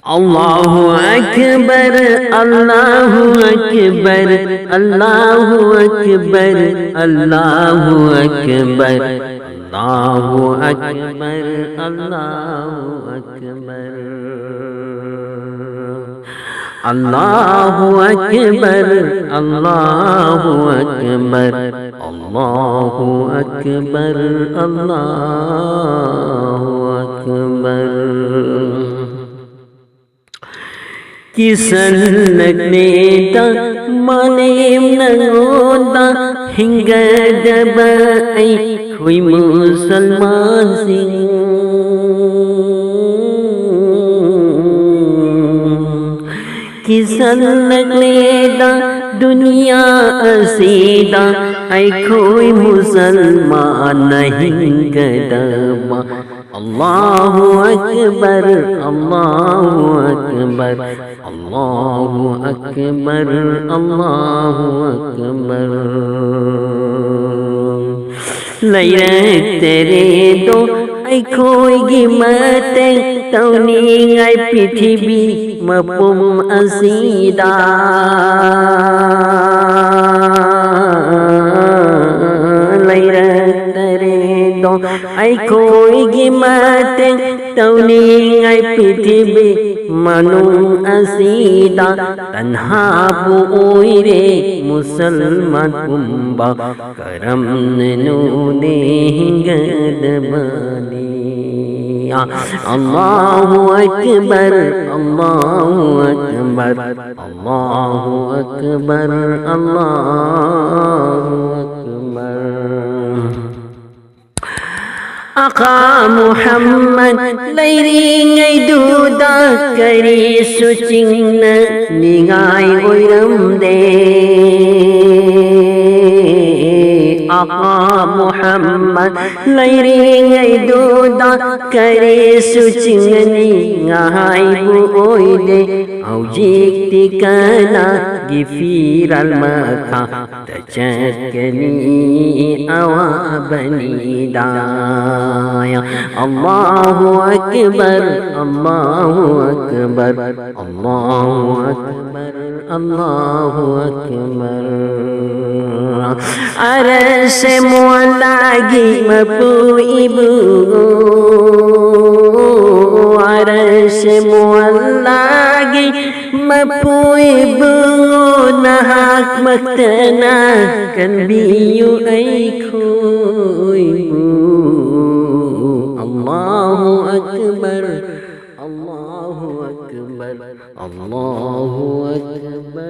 अल्लाहु अकबर अल्लाहु अकबर अल्लाहु अकबर अल्लाहु अकबर अल्लाहु अकबर अल्लाहु अकबर अल्लाहु अकबर अल्लाहु अकबर अल्लाहु अकबर अल्लाहु अकबर किसननेता मनेम नंगोदा हिंगदबा ऐ हुई मुसलमान सिंह किसननेता दुनिया असीदा ऐ कोई मुसलमान हिंगदबा अल्लाहु अकबर अल्लाहु अकबर अल्लाहु अकबर अल्लाहु अकबर लैरे तेरे दो ऐ कोई गिमते तौनी ऐ पृथ्वी मपुम असीदा लैरे ऐ कोई गिमत तौनी ऐ पृथ्वी मनु असीदा तन्हा बोई रे मुसलमान कुंबा करम नु देंगद बनिया अल्लाहु अकबर अल्लाहु अकबर अल्लाहु अकबर अल्लाहु अकबर आका मुहम्मद लैरिंग दूदा करी सुचिंग निगाई ओइरम दे आका मुहम्मद लैरिंग दूदा करी सुचिंग निगाई ओइ दे औजिक तिकना गिफिर अलमखा तचकनी अवा बनी दाया अल्लाहु अकबर अल्लाहु अकबर अल्लाहु अकबर अल्लाहु Akbar अरश मोलागी मपु इबु अरश मोलागी मपु इबु नहाक मक्तना kan biyu aikhoibu Allahu akbar Allahu akbar Allahu akbar